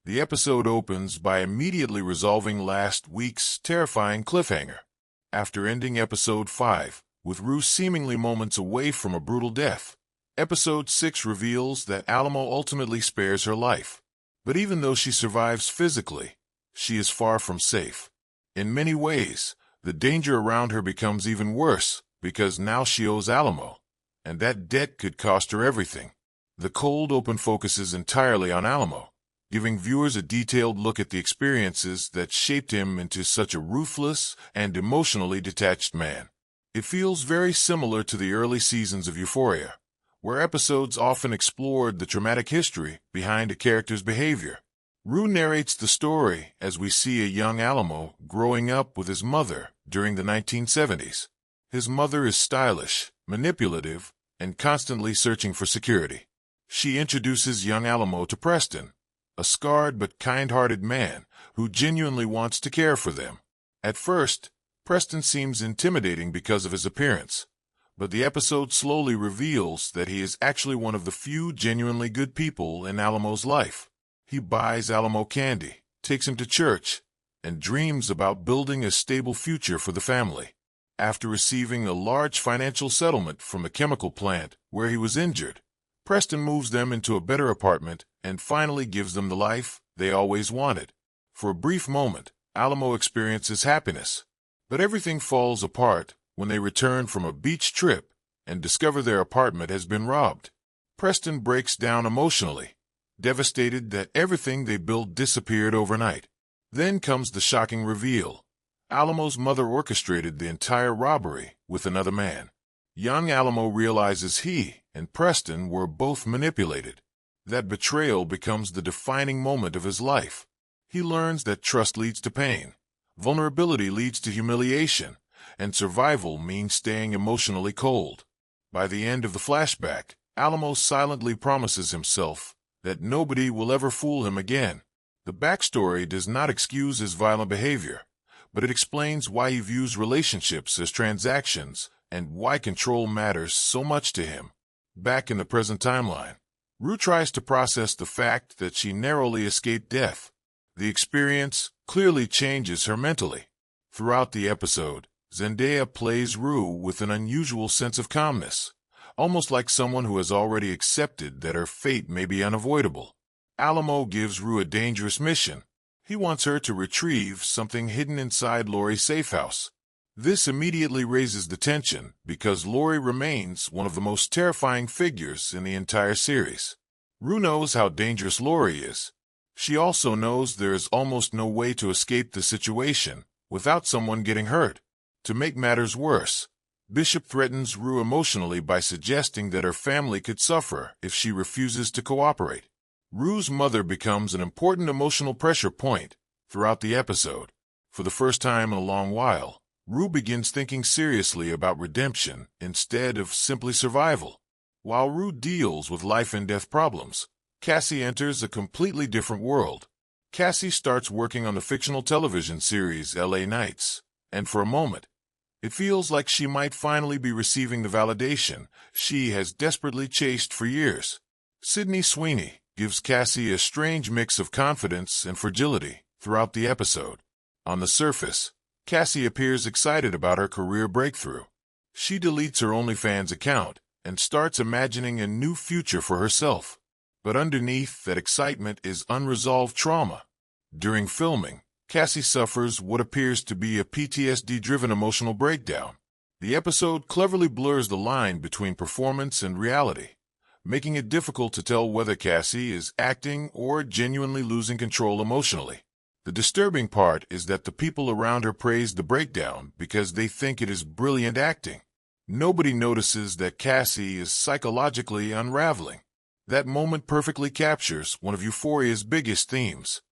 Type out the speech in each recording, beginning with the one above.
The episode opens by immediately resolving last week's terrifying cliffhanger. After ending episode 5, with Rue seemingly moments away from a brutal death, episode 6 reveals that Alamo ultimately spares her life. But even though she survives physically, she is far from safe. In many ways, the danger around her becomes even worse, because now she owes Alamo, and that debt could cost her everything. The cold open focuses entirely on Alamo, giving viewers a detailed look at the experiences that shaped him into such a ruthless and emotionally detached man. It feels very similar to the early seasons of Euphoria, where episodes often explored the traumatic history behind a character's behavior. Rue narrates the story as we see a young Alamo growing up with his mother during the 1970s. His mother is stylish, manipulative, and constantly searching for security. She introduces young Alamo to Preston, a scarred but kind-hearted man who genuinely wants to care for them. At first, Preston seems intimidating because of his appearance, but the episode slowly reveals that he is actually one of the few genuinely good people in Alamo's life. He buys Alamo candy, takes him to church, and dreams about building a stable future for the family. After receiving a large financial settlement from the chemical plant where he was injured, Preston moves them into a better apartment and finally gives them the life they always wanted. For a brief moment, Alamo experiences happiness, but everything falls apart when they return from a beach trip and discover their apartment has been robbed. Preston breaks down emotionally, devastated that everything they built disappeared overnight. Then comes the shocking reveal. Alamo's mother orchestrated the entire robbery with another man. Young Alamo realizes he and Preston were both manipulated. That betrayal becomes the defining moment of his life. He learns that trust leads to pain, vulnerability leads to humiliation, and survival means staying emotionally cold. By the end of the flashback, Alamo silently promises himself that nobody will ever fool him again. The backstory does not excuse his violent behavior, but it explains why he views relationships as transactions and why control matters so much to him. Back in the present timeline, Rue tries to process the fact that she narrowly escaped death. The experience clearly changes her mentally. Throughout the episode, Zendaya plays Rue with an unusual sense of calmness, almost like someone who has already accepted that her fate may be unavoidable. Alamo gives Rue a dangerous mission. He wants her to retrieve something hidden inside Laurie's safe house. This immediately raises the tension because Laurie remains one of the most terrifying figures in the entire series. Rue knows how dangerous Laurie is. She also knows there is almost no way to escape the situation without someone getting hurt. To make matters worse, Bishop threatens Rue emotionally by suggesting that her family could suffer if she refuses to cooperate. Rue's mother becomes an important emotional pressure point throughout the episode. For the first time in a long while, Rue begins thinking seriously about redemption instead of simply survival. While Rue deals with life-and-death problems, Cassie enters a completely different world. Cassie starts working on the fictional television series LA Nights, and for a moment, it feels like she might finally be receiving the validation she has desperately chased for years. Sydney Sweeney gives Cassie a strange mix of confidence and fragility throughout the episode. On the surface, Cassie appears excited about her career breakthrough. She deletes her OnlyFans account and starts imagining a new future for herself. But underneath that excitement is unresolved trauma. During filming, Cassie suffers what appears to be a PTSD-driven emotional breakdown. The episode cleverly blurs the line between performance and reality, making it difficult to tell whether Cassie is acting or genuinely losing control emotionally. The disturbing part is that the people around her praise the breakdown because they think it is brilliant acting. Nobody notices that Cassie is psychologically unraveling. That moment perfectly captures one of Euphoria's biggest themes.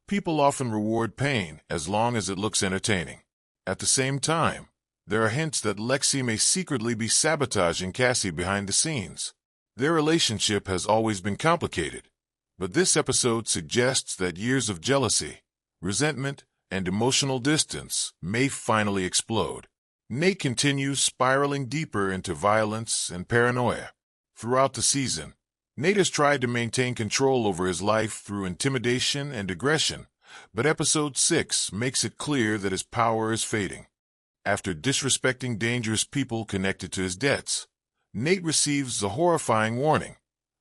People often reward pain as long as it looks entertaining. At the same time, there are hints that Lexi may secretly be sabotaging Cassie behind the scenes. Their relationship has always been complicated, but this episode suggests that years of jealousy, resentment, and emotional distance may finally explode. Nate continues spiraling deeper into violence and paranoia. Throughout the season, Nate has tried to maintain control over his life through intimidation and aggression, but episode 6 makes it clear that his power is fading. After disrespecting dangerous people connected to his debts, Nate receives the horrifying warning,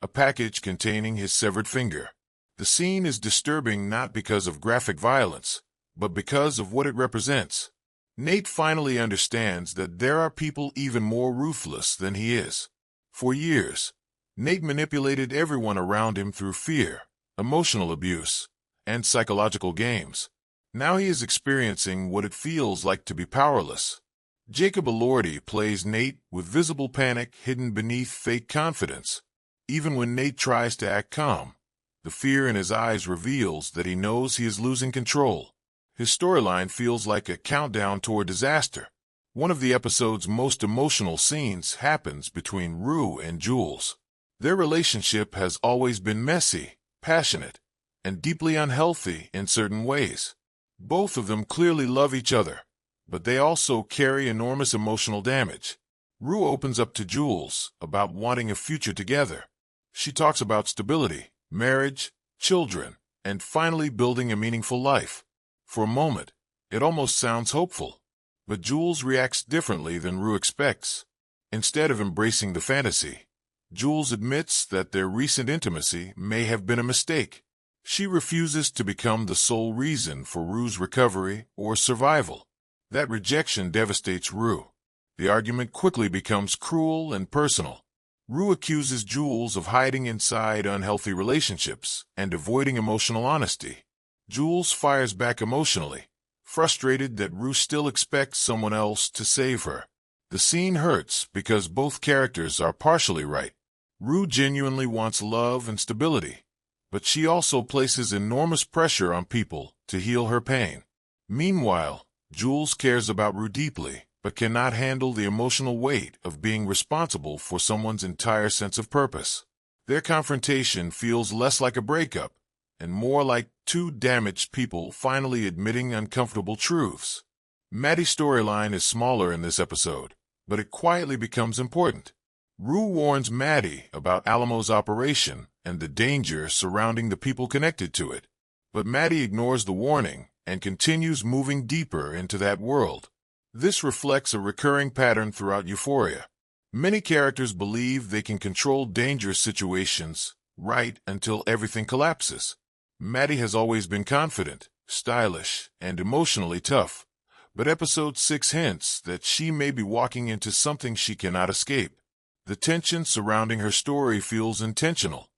a package containing his severed finger. The scene is disturbing not because of graphic violence, but because of what it represents. Nate finally understands that there are people even more ruthless than he is. For years, Nate manipulated everyone around him through fear, emotional abuse, and psychological games. Now he is experiencing what it feels like to be powerless. Jacob Elordi plays Nate with visible panic hidden beneath fake confidence. Even when Nate tries to act calm, the fear in his eyes reveals that he knows he is losing control. His storyline feels like a countdown toward disaster. One of the episode's most emotional scenes happens between Rue and Jules. Their relationship has always been messy, passionate, and deeply unhealthy in certain ways. Both of them clearly love each other, but they also carry enormous emotional damage. Rue opens up to Jules about wanting a future together. She talks about stability, marriage, children, and finally building a meaningful life. For a moment, it almost sounds hopeful, but Jules reacts differently than Rue expects. Instead of embracing the fantasy, Jules admits that their recent intimacy may have been a mistake. She refuses to become the sole reason for Rue's recovery or survival. That rejection devastates Rue. The argument quickly becomes cruel and personal. Rue accuses Jules of hiding inside unhealthy relationships and avoiding emotional honesty. Jules fires back emotionally, frustrated that Rue still expects someone else to save her. The scene hurts because both characters are partially right. Rue genuinely wants love and stability, but she also places enormous pressure on people to heal her pain. Meanwhile, Jules cares about Rue deeply, but cannot handle the emotional weight of being responsible for someone's entire sense of purpose. Their confrontation feels less like a breakup and more like two damaged people finally admitting uncomfortable truths. Maddie's storyline is smaller in this episode, but it quietly becomes important. Rue warns Maddie about Alamo's operation and the danger surrounding the people connected to it, but Maddie ignores the warning and continues moving deeper into that world. This reflects a recurring pattern throughout Euphoria. Many characters believe they can control dangerous situations right until everything collapses. Maddie has always been confident, stylish, and emotionally tough, but episode 6 hints that she may be walking into something she cannot escape. The tension surrounding her story feels intentional,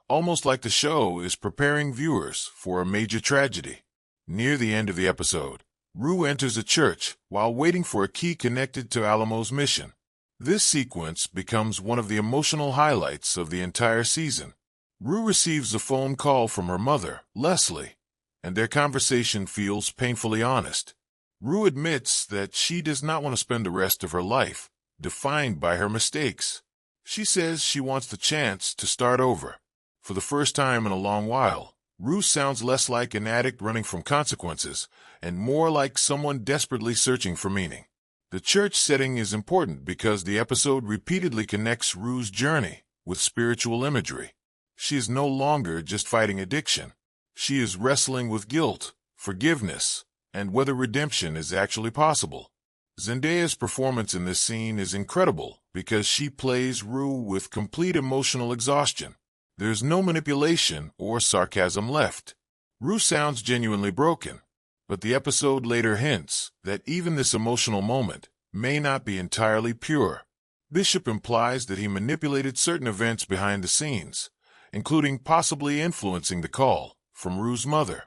almost like the show is preparing viewers for a major tragedy. Near the end of the episode, Rue enters a church while waiting for a key connected to Alamo's mission. This sequence becomes one of the emotional highlights of the entire season. Rue receives a phone call from her mother, Leslie, and their conversation feels painfully honest. Rue admits that she does not want to spend the rest of her life defined by her mistakes. She says she wants the chance to start over. For the first time in a long while, Rue sounds less like an addict running from consequences and more like someone desperately searching for meaning. The church setting is important because the episode repeatedly connects Rue's journey with spiritual imagery. She is no longer just fighting addiction. She is wrestling with guilt, forgiveness, and whether redemption is actually possible. Zendaya's performance in this scene is incredible because she plays Rue with complete emotional exhaustion. There's no manipulation or sarcasm left. Rue sounds genuinely broken, but the episode later hints that even this emotional moment may not be entirely pure. Bishop implies that he manipulated certain events behind the scenes, including possibly influencing the call from Rue's mother.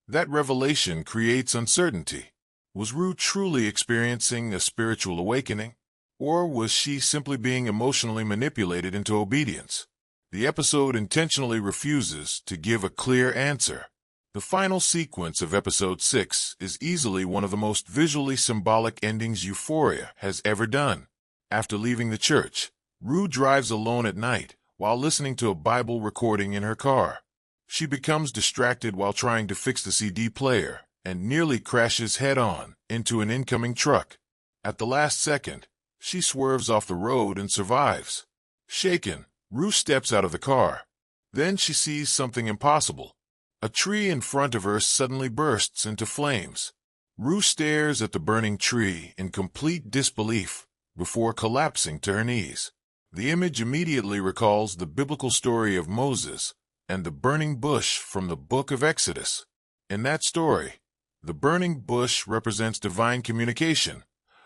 That revelation creates uncertainty. Was Rue truly experiencing a spiritual awakening, or was she simply being emotionally manipulated into obedience? The episode intentionally refuses to give a clear answer. The final sequence of episode 6 is easily one of the most visually symbolic endings Euphoria has ever done. After leaving the church, Rue drives alone at night while listening to a Bible recording in her car. She becomes distracted while trying to fix the CD player and nearly crashes head-on into an incoming truck. At the last second, she swerves off the road and survives. Shaken, Rue steps out of the car. Then she sees something impossible. A tree in front of her suddenly bursts into flames. Rue stares at the burning tree in complete disbelief before collapsing to her knees. The image immediately recalls the biblical story of Moses and the burning bush from the book of Exodus. In that story, the burning bush represents divine communication,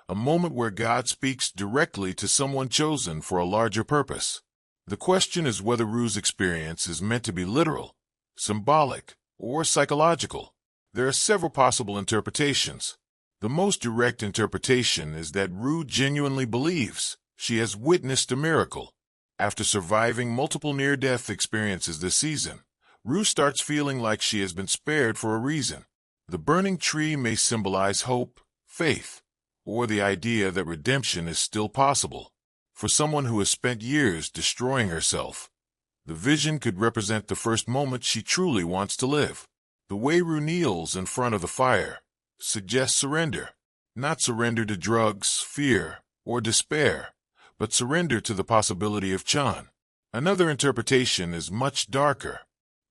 a moment where God speaks directly to someone chosen for a larger purpose. The question is whether Rue's experience is meant to be literal, symbolic, or psychological. There are several possible interpretations. The most direct interpretation is that Rue genuinely believes she has witnessed a miracle. After surviving multiple near-death experiences this season, Rue starts feeling like she has been spared for a reason. The burning tree may symbolize hope, faith, or the idea that redemption is still possible. For someone who has spent years destroying herself, the vision could represent the first moment she truly wants to live. The way Rue kneels in front of the fire suggests surrender. Not surrender to drugs, fear, or despair, but surrender to the possibility of Chan. Another interpretation is much darker.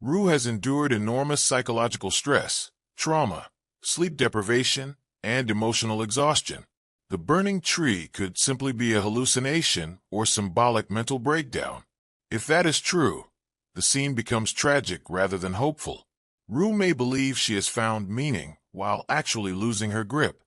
Rue has endured enormous psychological stress, trauma, sleep deprivation, and emotional exhaustion. The burning tree could simply be a hallucination or symbolic mental breakdown. If that is true, the scene becomes tragic rather than hopeful. Rue may believe she has found meaning while actually losing her grip.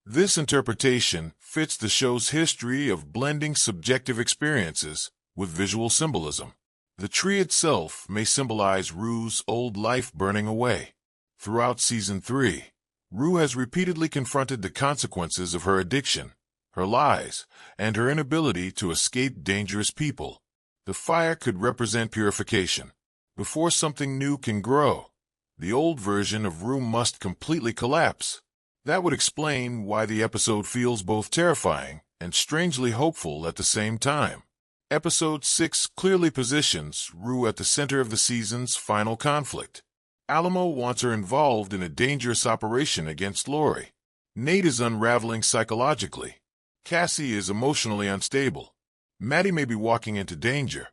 This interpretation fits the show's history of blending subjective experiences with visual symbolism. The tree itself may symbolize Rue's old life burning away. Throughout Season 3, Rue has repeatedly confronted the consequences of her addiction, her lies, and her inability to escape dangerous people. The fire could represent purification. Before something new can grow, the old version of Rue must completely collapse. That would explain why the episode feels both terrifying and strangely hopeful at the same time. Episode 6 clearly positions Rue at the center of the season's final conflict. Alamo wants her involved in a dangerous operation against Lori. Nate is unraveling psychologically. Cassie is emotionally unstable. Maddie may be walking into danger.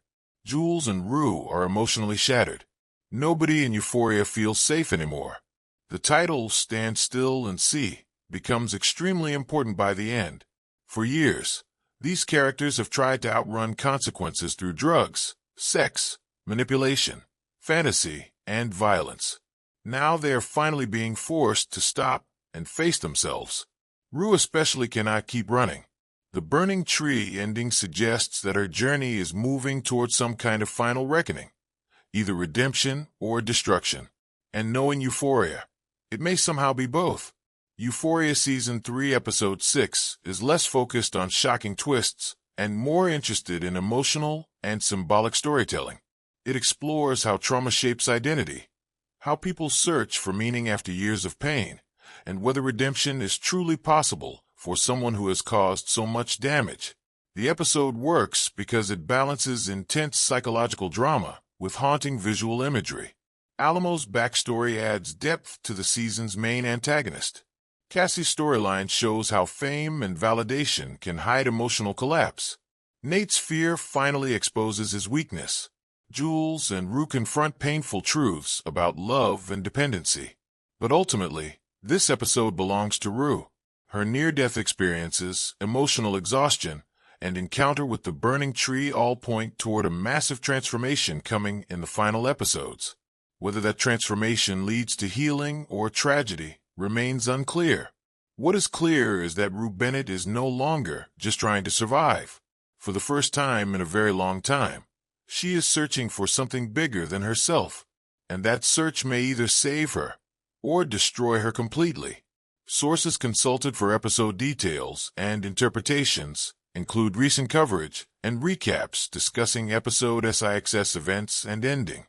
Jules and Rue are emotionally shattered. Nobody in Euphoria feels safe anymore. The title, Stand Still and See, becomes extremely important by the end. For years, these characters have tried to outrun consequences through drugs, sex, manipulation, fantasy, and violence. Now they are finally being forced to stop and face themselves. Rue especially cannot keep running. The burning tree ending suggests that her journey is moving towards some kind of final reckoning, either redemption or destruction. And knowing Euphoria, it may somehow be both. Euphoria Season 3 Episode 6 is less focused on shocking twists and more interested in emotional and symbolic storytelling. It explores how trauma shapes identity, how people search for meaning after years of pain, and whether redemption is truly possible for someone who has caused so much damage. The episode works because it balances intense psychological drama with haunting visual imagery. Alamo's backstory adds depth to the season's main antagonist. Cassie's storyline shows how fame and validation can hide emotional collapse. Nate's fear finally exposes his weakness. Jules and Rue confront painful truths about love and dependency. But ultimately, this episode belongs to Rue. Her near-death experiences, emotional exhaustion, and encounter with the burning tree all point toward a massive transformation coming in the final episodes. Whether that transformation leads to healing or tragedy remains unclear. What is clear is that Rue Bennett is no longer just trying to survive. For the first time in a very long time, she is searching for something bigger than herself, and that search may either save her or destroy her completely. Sources consulted for episode details and interpretations include recent coverage and recaps discussing episode SIXS events and ending.